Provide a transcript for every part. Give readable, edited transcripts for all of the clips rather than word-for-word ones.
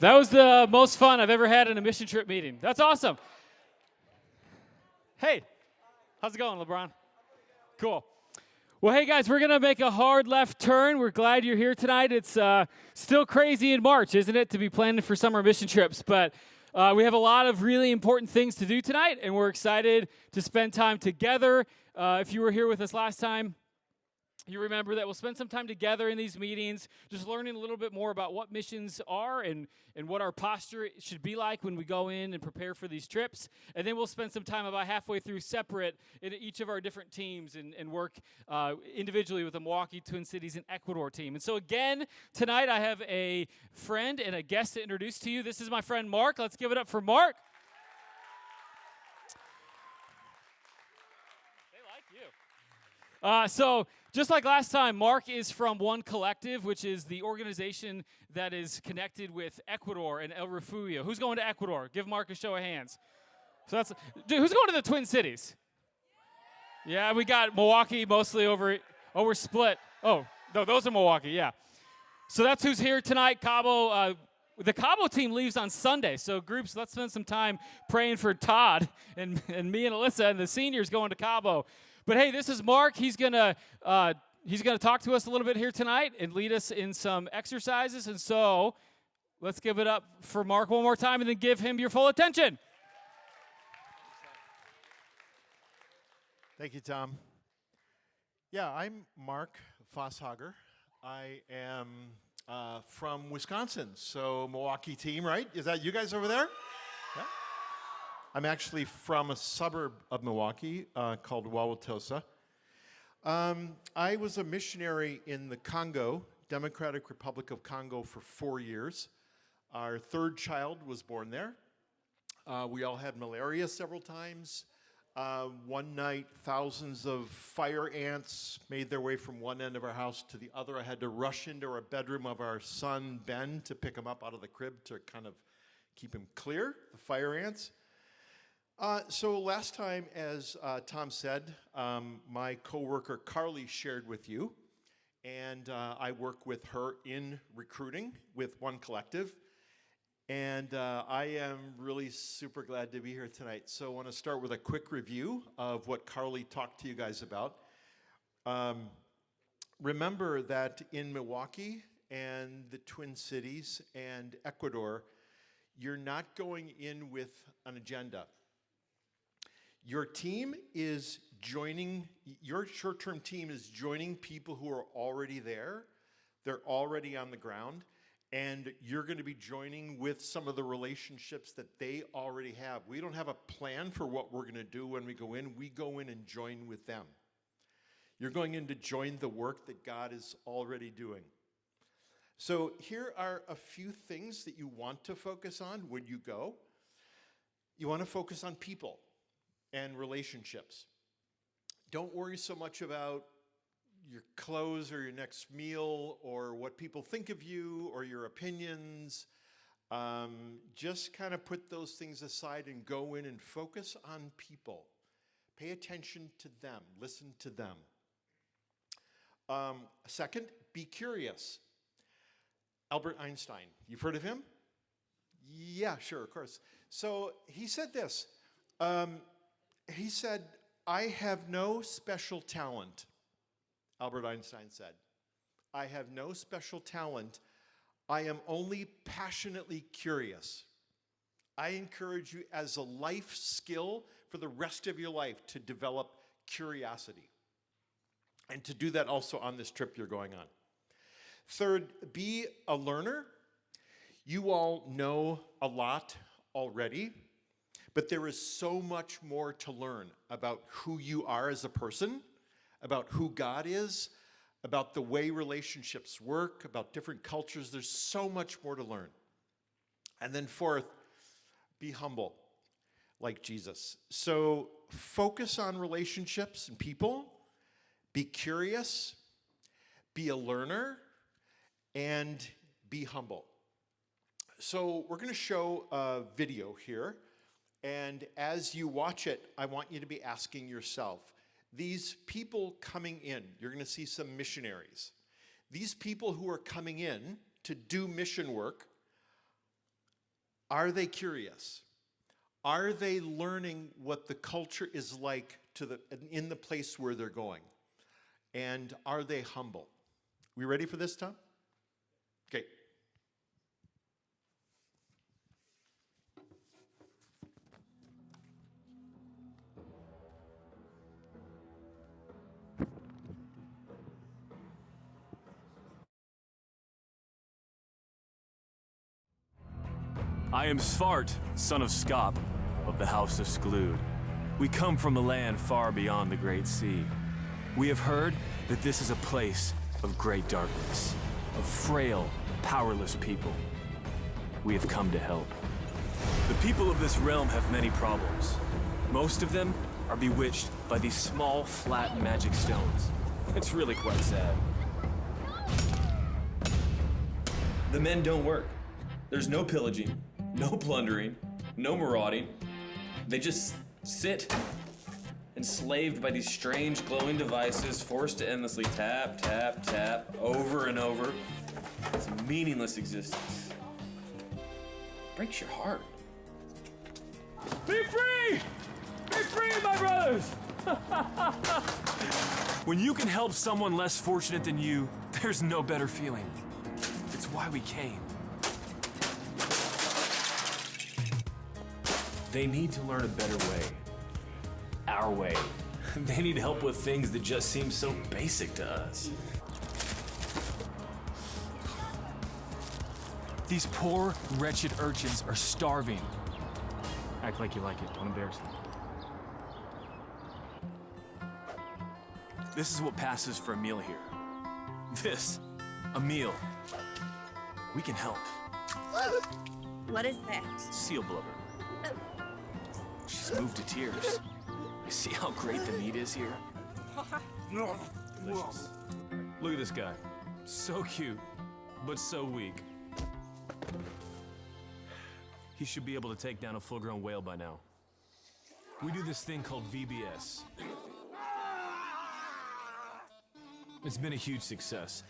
That was the most fun I've ever had in a mission trip meeting. That's awesome. Hey, how's it going, LeBron? Cool. Well, hey, guys, we're going to make a hard left turn. We're glad you're here tonight. It's still crazy in March, isn't it, to be planning for summer mission trips, but we have a lot of really important things to do tonight, and we're excited to spend time together. If you were here with us last time, you remember that we'll spend some time together in these meetings, just learning a little bit more about what missions are and what our posture should be like when we go in and prepare for these trips. And then we'll spend some time about halfway through separate in each of our different teams and work individually with the Milwaukee, Twin Cities, and Ecuador team. And so again, tonight I have a friend and a guest to introduce to you. This is my friend Mark. Let's give it up for Mark. They like you. So just like last time, Mark is from One Collective, which is the organization that is connected with Ecuador and El Refugio. Who's going to Ecuador? Give Mark a show of hands. So dude, who's going to the Twin Cities? Yeah, we got Milwaukee mostly over split. Oh, no, those are Milwaukee, yeah. So that's who's here tonight. Cabo, the Cabo team leaves on Sunday. So groups, let's spend some time praying for Todd and me and Alyssa and the seniors going to Cabo. But hey, this is Mark. He's gonna talk to us a little bit here tonight and lead us in some exercises. And so, let's give it up for Mark one more time, and then give him your full attention. Thank you, Tom. Yeah, I'm Mark Fosshager. I am from Wisconsin, so Milwaukee team, right? Is that you guys over there? Yeah. I'm actually from a suburb of Milwaukee called Wauwatosa. I was a missionary in the Congo, Democratic Republic of Congo, for 4 years. Our third child was born there. We all had malaria several times. One night, thousands of fire ants made their way from one end of our house to the other. I had to rush into our bedroom of our son, Ben, to pick him up out of the crib to kind of keep him clear, the fire ants. So last time, as Tom said, my coworker Carly shared with you, and I work with her in recruiting with One Collective, and I am really super glad to be here tonight. So I want to start with a quick review of what Carly talked to you guys about. Remember that in Milwaukee and the Twin Cities and Ecuador, you're not going in with an agenda. Your team is joining, your short-term team is joining people who are already there. They're already on the ground, and you're going to be joining with some of the relationships that they already have. We don't have a plan for what we're going to do when we go in. We go in and join with them. You're going in to join the work that God is already doing. So here are a few things that you want to focus on when you go. You want to focus on people and relationships. Don't worry so much about your clothes or your next meal or what people think of you or your opinions. Just kind of put those things aside and go in and focus on people. Pay attention to them. Listen to them. Second, be curious. Albert Einstein. You've heard of him? Yeah, sure, of course. So he said this. He said, I have no special talent. Albert Einstein said, I have no special talent. I am only passionately curious. I encourage you as a life skill for the rest of your life to develop curiosity. And to do that also on this trip you're going on. Third, be a learner. You all know a lot already. But there is so much more to learn about who you are as a person, about who God is, about the way relationships work, about different cultures. There's so much more to learn. And then fourth, be humble like Jesus. So focus on relationships and people, be curious, be a learner, and be humble. So we're going to show a video here. And as you watch it, I want you to be asking yourself, these people coming in, you're going to see some missionaries. These people who are coming in to do mission work, Are they curious? Are they learning what the culture is like in the place where they're going? And are they humble? We ready for this, Tom? Okay. I am Svart, son of Skop, of the House of Sklood. We come from a land far beyond the Great Sea. We have heard that this is a place of great darkness, of frail, powerless people. We have come to help. The people of this realm have many problems. Most of them are bewitched by these small, flat magic stones. It's really quite sad. The men don't work. There's no pillaging, no plundering, no marauding. They just sit, enslaved by these strange glowing devices, forced to endlessly tap, tap, tap, over and over. It's a meaningless existence. Breaks your heart. Be free! Be free, my brothers! When you can help someone less fortunate than you, there's no better feeling. It's why we came. They need to learn a better way. Our way. They need help with things that just seem so basic to us. These poor, wretched urchins are starving. Act like you like it. Don't embarrass me. This is what passes for a meal here. This, a meal. We can help. What is that? Seal blubber. She's moved to tears. You see how great the meat is here? Delicious. Look at this guy. So cute, but so weak. He should be able to take down a full-grown whale by now. We do this thing called VBS. It's been a huge success.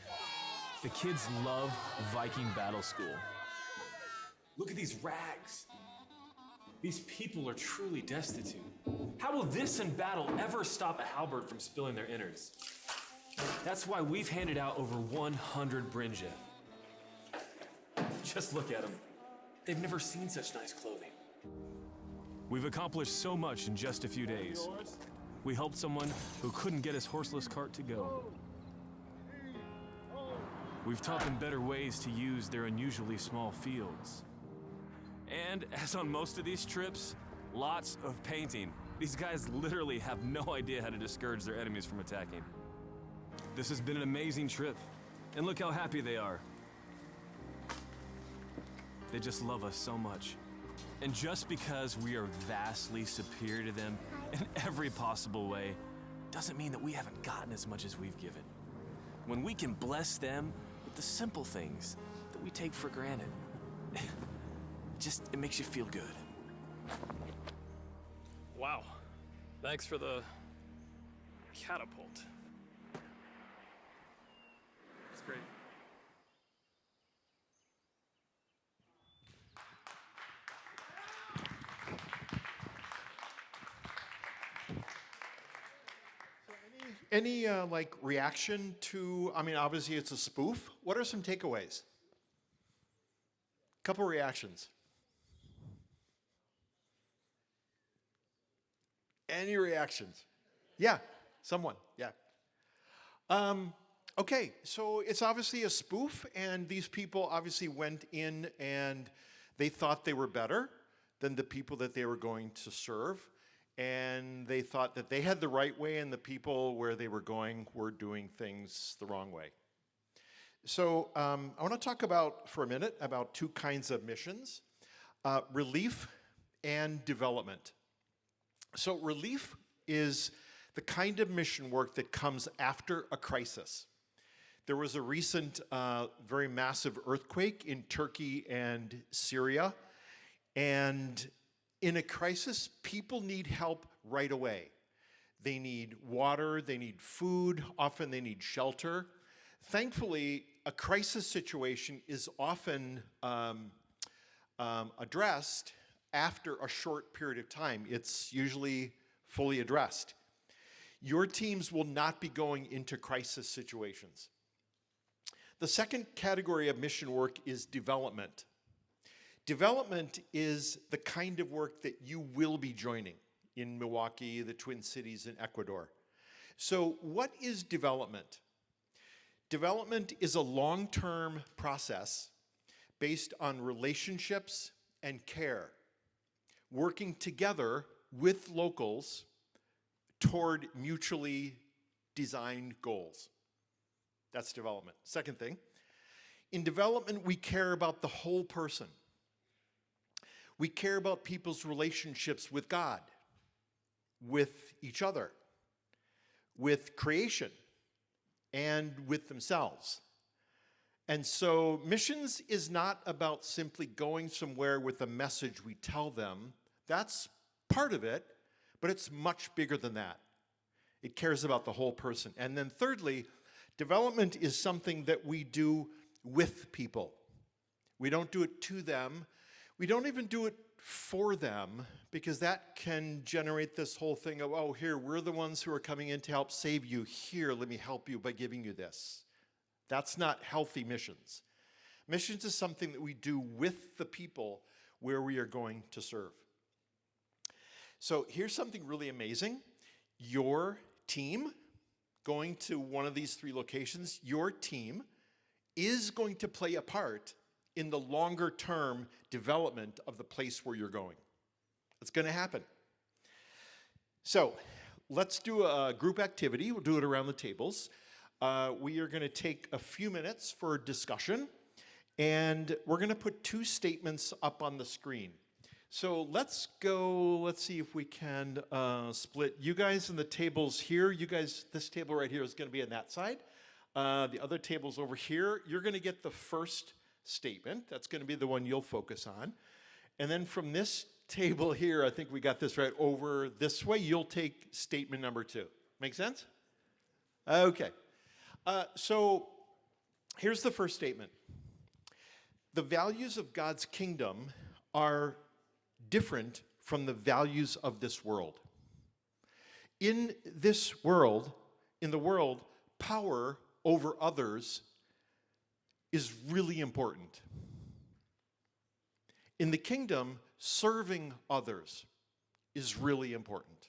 The kids love Viking Battle School. Look at these rags. These people are truly destitute. How will this in battle ever stop a halberd from spilling their innards? That's why we've handed out over 100 Brynja. Just look at them. They've never seen such nice clothing. We've accomplished so much in just a few days. We helped someone who couldn't get his horseless cart to go. We've taught them better ways to use their unusually small fields. And as on most of these trips, lots of painting. These guys literally have no idea how to discourage their enemies from attacking. This has been an amazing trip, and look how happy they are. They just love us so much. And just because we are vastly superior to them in every possible way, doesn't mean that we haven't gotten as much as we've given. When we can bless them with the simple things that we take for granted, it makes you feel good. Wow. Thanks for the catapult. It's great. Any like reaction to, I mean, obviously it's a spoof. What are some takeaways? Couple reactions. Any reactions? Yeah, someone, yeah. Okay, so it's obviously a spoof, and these people obviously went in and they thought they were better than the people that they were going to serve, and they thought that they had the right way and the people where they were going were doing things the wrong way. So I want to talk about, for a minute, about two kinds of missions, relief and development. So relief is the kind of mission work that comes after a crisis. There was a recent very massive earthquake in Turkey and Syria, and in a crisis, people need help right away. They need water, they need food, often they need shelter. Thankfully, a crisis situation is often addressed after a short period of time. It's usually fully addressed. Your teams will not be going into crisis situations. The second category of mission work is development. Development is the kind of work that you will be joining in Milwaukee, the Twin Cities, and Ecuador. So what is development? Development is a long-term process based on relationships and care, working together with locals toward mutually designed goals. That's development. Second thing, in development, we care about the whole person. We care about people's relationships with God, with each other, with creation, and with themselves. And so missions is not about simply going somewhere with a message we tell them. That's part of it, but it's much bigger than that. It cares about the whole person. And then thirdly, development is something that we do with people. We don't do it to them. We don't even do it for them, because that can generate this whole thing of, oh, here, we're the ones who are coming in to help save you. Here, let me help you by giving you this. That's not healthy missions. Missions is something that we do with the people where we are going to serve. So here's something really amazing. Your team, going to one of these 3 locations, your team is going to play a part in the longer term development of the place where you're going. It's going to happen. So let's do a group activity. We'll do it around the tables. We are going to take a few minutes for discussion, and we're going to put 2 statements up on the screen. So let's see if we can split. You guys in the tables here, you guys, this table right here is going to be on that side. The other table's over here. You're going to get the first statement. That's going to be the one you'll focus on. And then from this table here, I think we got this right, over this way, you'll take statement number 2. Make sense? Okay. So here's the first statement. The values of God's kingdom are different from the values of this world. In this world, power over others is really important. In the kingdom, serving others is really important.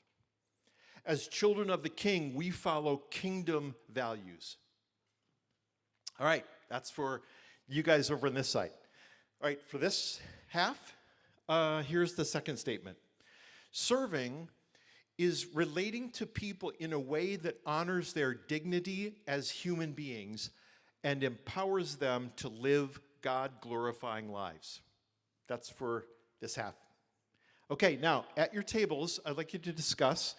As children of the King, we follow kingdom values. All right, that's for you guys over on this side. All right, for this half, here's the second statement. Serving is relating to people in a way that honors their dignity as human beings and empowers them to live God-glorifying lives. That's for this half. Okay, now, at your tables, I'd like you to discuss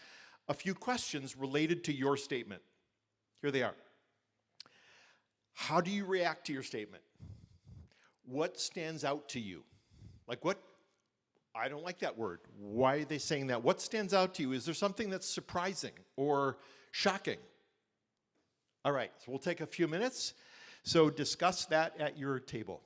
a few questions related to your statement. Here they are. How do you react to your statement? What stands out to you? Like what? I don't like that word. Why are they saying that? What stands out to you? Is there something that's surprising or shocking? All right, so we'll take a few minutes. So discuss that at your table.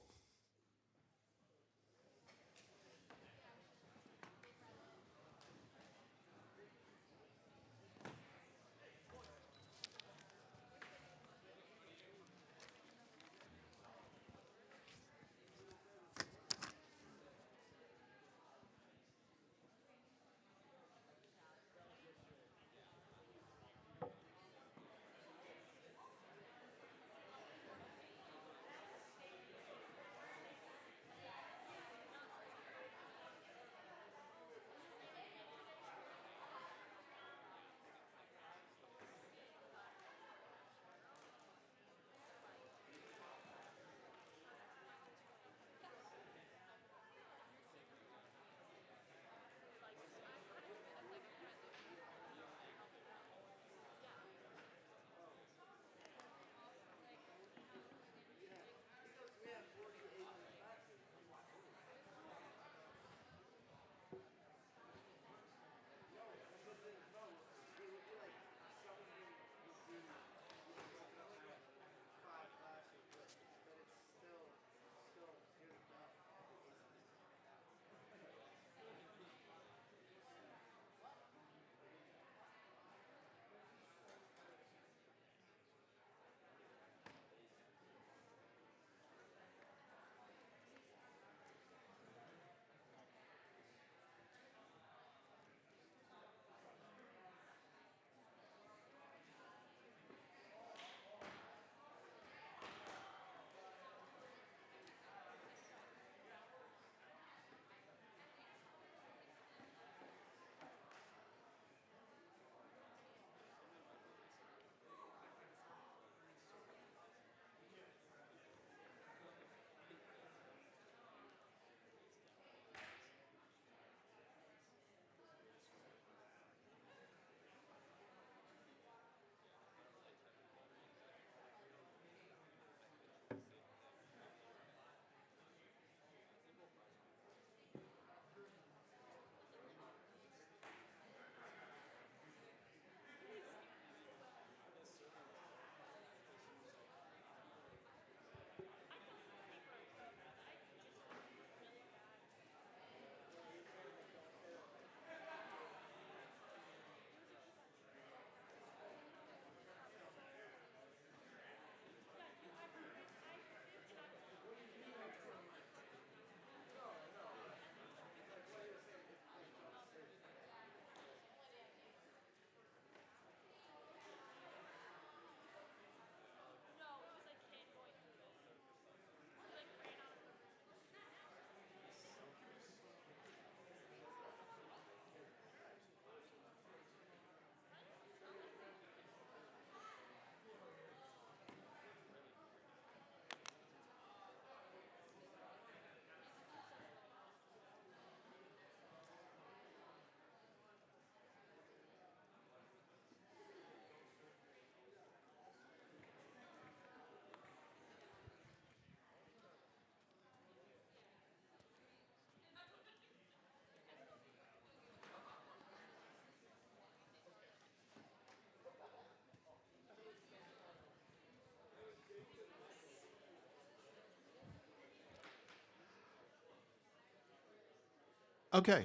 Okay.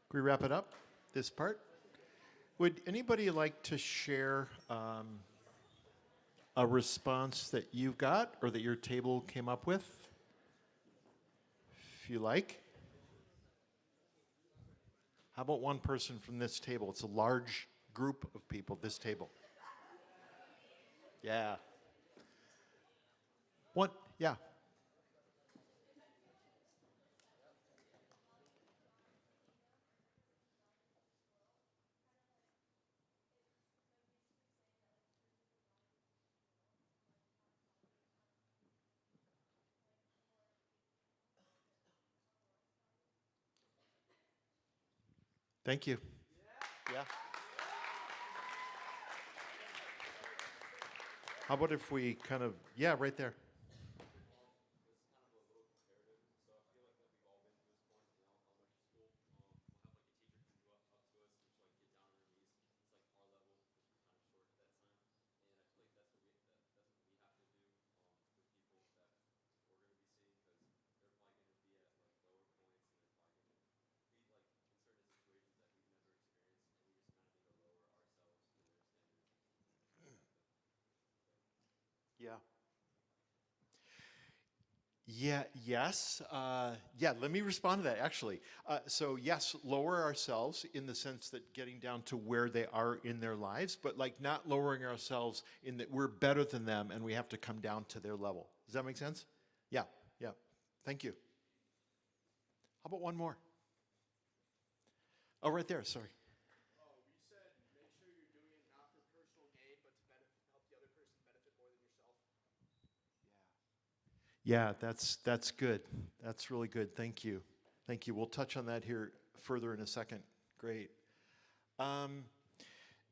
Can we wrap it up, this part? Would anybody like to share a response that you've got or that your table came up with? If you like. How about one person from this table? It's a large group of people, this table. Yeah. One, yeah. Thank you. Yeah. How about if we kind of, yeah, right there. Yeah. Yeah, yes. Yeah, let me respond to that actually. So, yes, lower ourselves in the sense that getting down to where they are in their lives, but like not lowering ourselves in that we're better than them and we have to come down to their level. Does that make sense? Yeah, yeah. Thank you. How about one more? Oh, right there, sorry. Yeah, that's good. That's really good. Thank you. Thank you. We'll touch on that here further in a second. Great.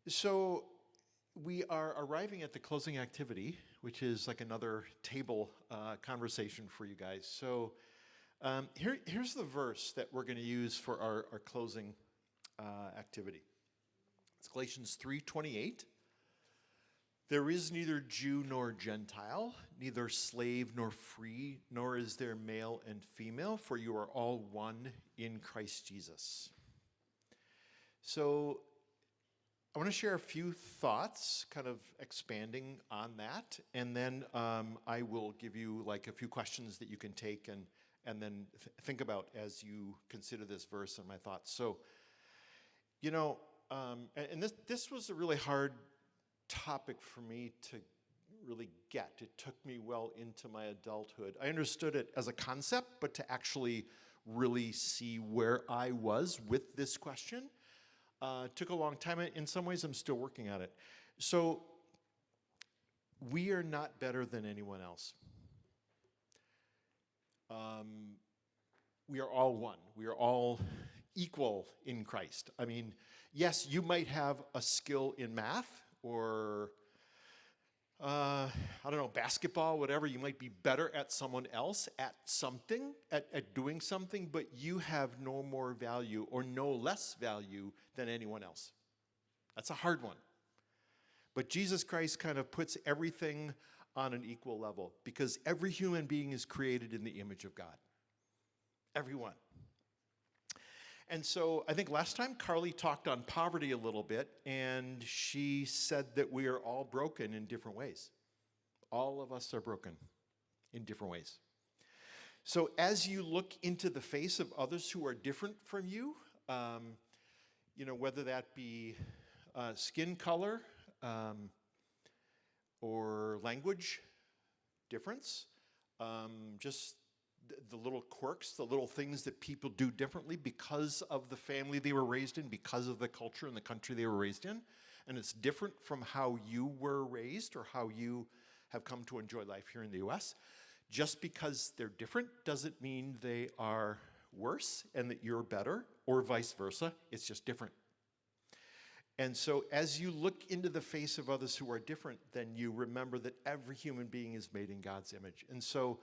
So we are arriving at the closing activity, which is like another table conversation for you guys. So here's the verse that we're going to use for our closing activity. It's Galatians 3:28. There is neither Jew nor Gentile, neither slave nor free, nor is there male and female, for you are all one in Christ Jesus. So I want to share a few thoughts, kind of expanding on that, and then I will give you like a few questions that you can take and then think about as you consider this verse and my thoughts. So, you know, and this was a really hard topic for me to really get. It took me well into my adulthood. I understood it as a concept, but to actually really see where I was with this question took a long time. In some ways, I'm still working at it. So we are not better than anyone else. We are all one. We are all equal in Christ. I mean, yes, you might have a skill in math or, I don't know, basketball, whatever. You might be better at someone else at something, at doing something, but you have no more value or no less value than anyone else. That's a hard one. But Jesus Christ kind of puts everything on an equal level because every human being is created in the image of God. Everyone. And so I think last time Carly talked on poverty a little bit, and she said that we are all broken in different ways. All of us are broken in different ways. So as you look into the face of others who are different from you, whether that be skin color or language difference, just the little quirks, the little things that people do differently because of the family they were raised in, because of the culture and the country they were raised in. And it's different from how you were raised or how you have come to enjoy life here in the U.S. Just because they're different doesn't mean they are worse and that you're better, or vice versa. It's just different. And so as you look into the face of others who are different, then you remember that every human being is made in God's image. And so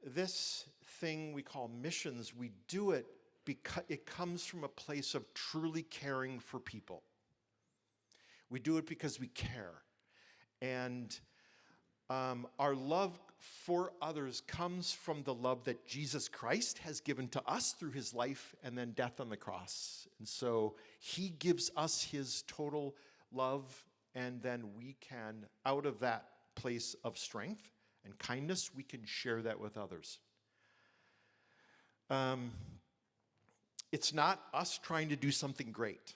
this thing we call missions, we do it because it comes from a place of truly caring for people. We do it because we care. And our love for others comes from the love that Jesus Christ has given to us through his life and then death on the cross. And so he gives us his total love, and then we can, out of that place of strength and kindness, we can share that with others. It's not us trying to do something great.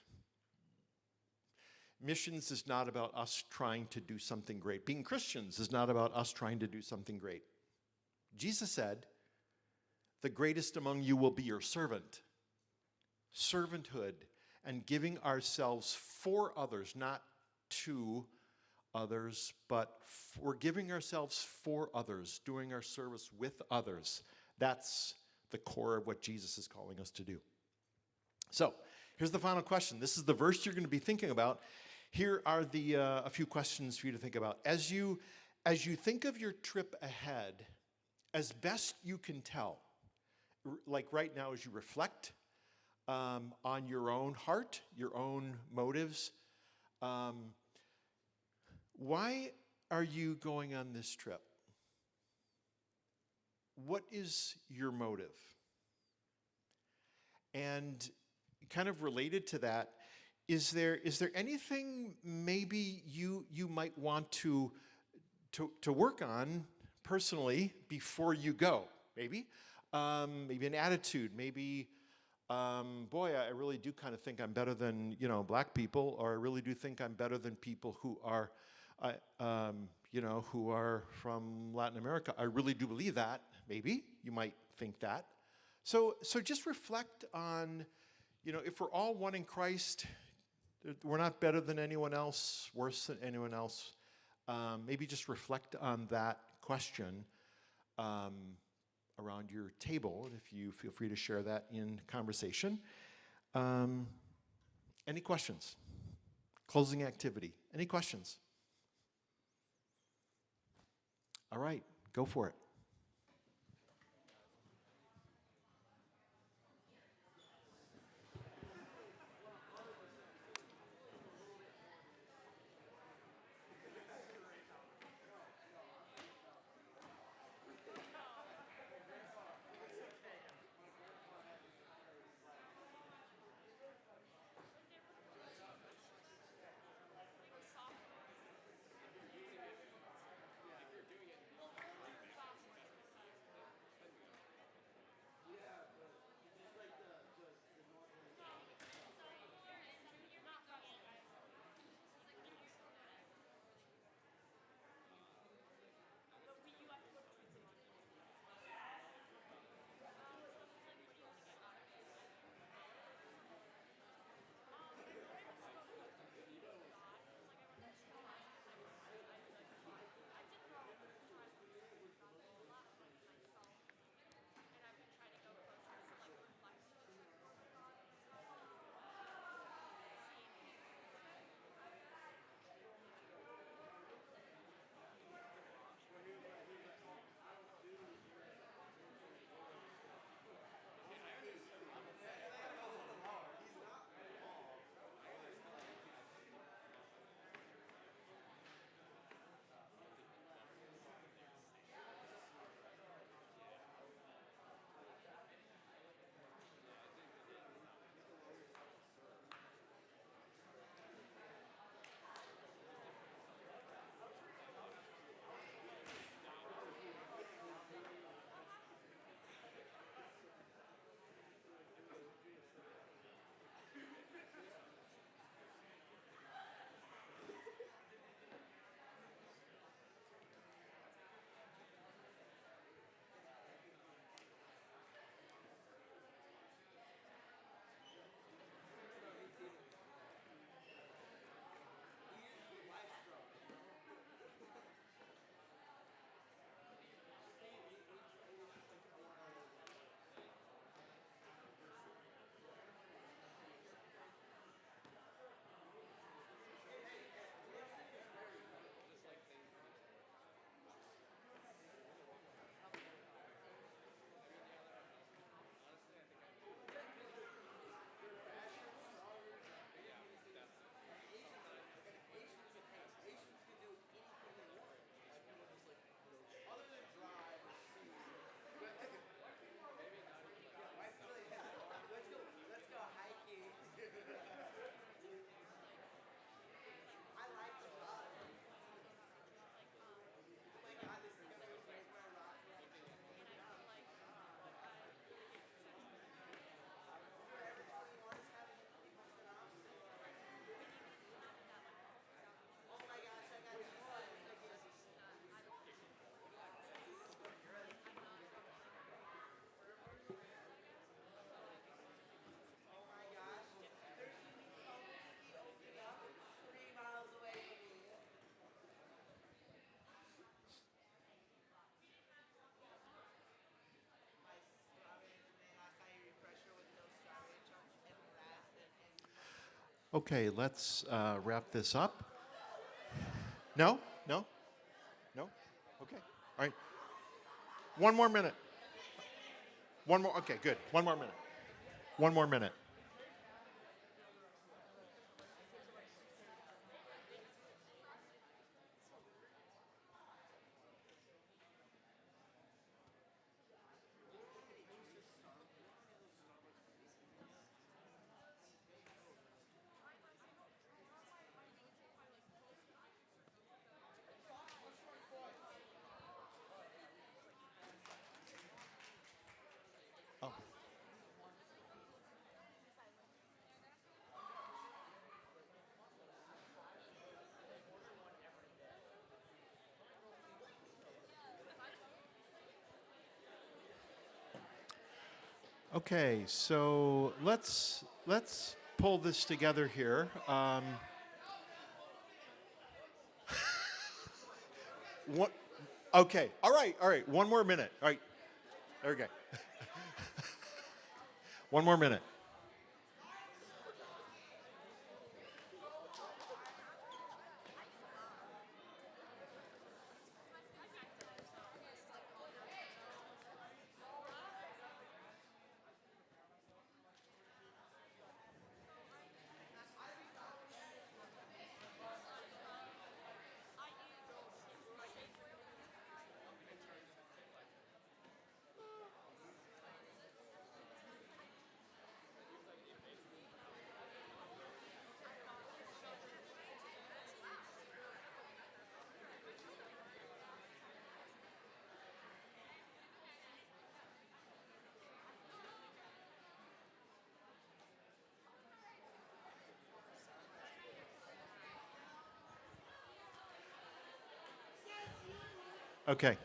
Missions is not about us trying to do something great. Being Christians is not about us trying to do something great. Jesus said, the greatest among you will be your servant. Servanthood and giving ourselves for others, not to others, but we're giving ourselves for others, doing our service with others. That's the core of what Jesus is calling us to do. So, here's the final question. This is the verse you're going to be thinking about. Here are the a few questions for you to think about. As you think of your trip ahead, as best you can tell, like right now as you reflect on your own heart, your own motives, why are you going on this trip? What is your motive? And kind of related to that, is there anything maybe you might want to work on personally before you go? Maybe an attitude. Maybe boy, I really do kind of think I'm better than black people, or I really do think I'm better than people who are who are from Latin America. I really do believe that. Maybe you might think that. So just reflect on, if we're all one in Christ, we're not better than anyone else, worse than anyone else. Maybe just reflect on that question around your table, and if you feel free to share that in conversation. Any questions? Closing activity. Any questions? All right, go for it. Okay, let's wrap this up. No? No? No? Okay. All right. One more minute. One more. Okay, good. One more minute. One more minute. Oh. Okay, so let's pull this together here. What? Okay. All right. All right. One more minute. All right. There we go. One more minute. Okay.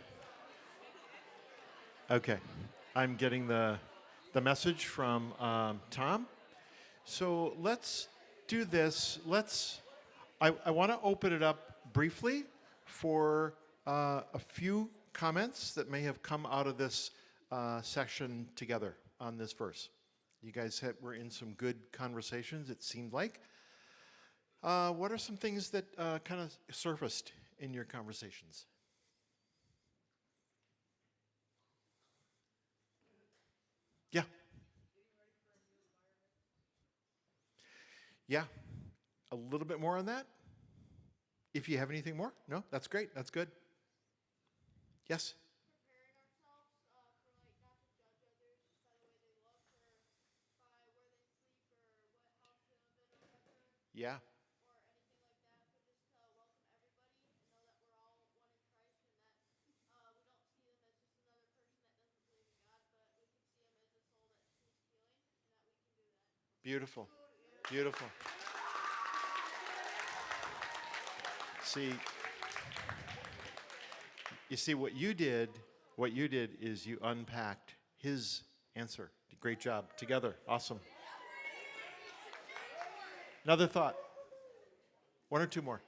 Okay. I'm getting the message from Tom. So let's do this. I want to open it up briefly for a few comments that may have come out of this session together on this verse. You guys were in some good conversations, it seemed like. What are some things that kind of surfaced in your conversations? Yeah. Yeah. A little bit more on that? If you have anything more? No? That's great. That's good. Yes? Yeah. Beautiful. Beautiful. You see what you did is you unpacked his answer. Great job. Together. Awesome. Another thought. One or two more.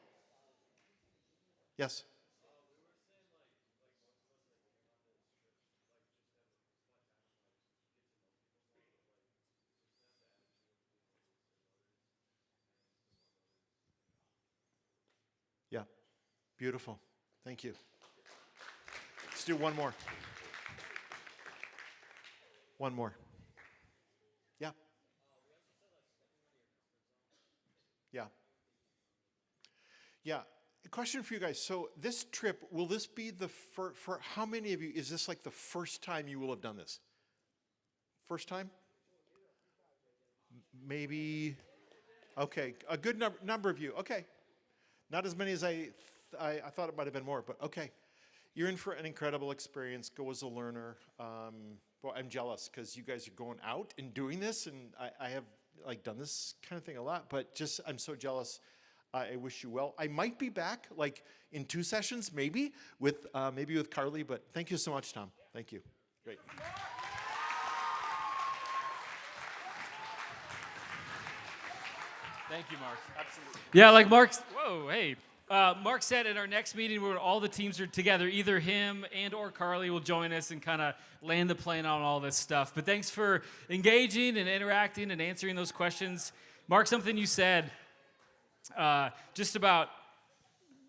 Yes. Yeah. Beautiful. Thank you. Let's do one more. One more. Yeah. Yeah. Yeah. A question for you guys. So this trip, will this be the first, for how many of you, is this like the first time you will have done this? First time? Maybe, okay, a good number of you. Okay. Not as many as I thought it might have been more, but okay. You're in for an incredible experience. Go as a learner. Well, I'm jealous because you guys are going out and doing this, and I have like done this kind of thing a lot, but just I'm so jealous. I wish you well. I might be back like in 2 sessions, maybe with Carly, but thank you so much, Tom. Thank you. Great. Thank you, Mark. Absolutely. Yeah, like Mark's. Whoa, hey. Mark said at our next meeting where all the teams are together, either him and or Carly will join us and kind of land the plane on all this stuff. But thanks for engaging and interacting and answering those questions. Mark, something you said just about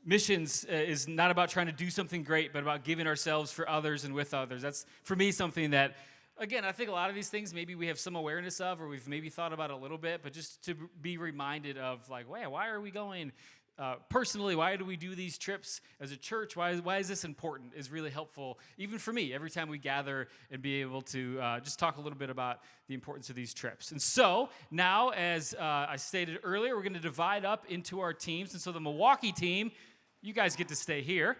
missions is not about trying to do something great, but about giving ourselves for others and with others. That's, for me, something that, again, I think a lot of these things maybe we have some awareness of, or we've maybe thought about a little bit, but just to be reminded of, like, wait, why are we going personally? Why do we do these trips as a church? Why is this important? Is really helpful, even for me, every time we gather and be able to just talk a little bit about the importance of these trips. And so now, as I stated earlier, we're going to divide up into our teams. And so the Milwaukee team, you guys get to stay here.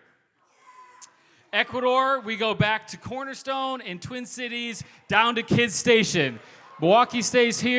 Ecuador, we go back to Cornerstone, and Twin Cities down to Kids Station. Milwaukee stays here.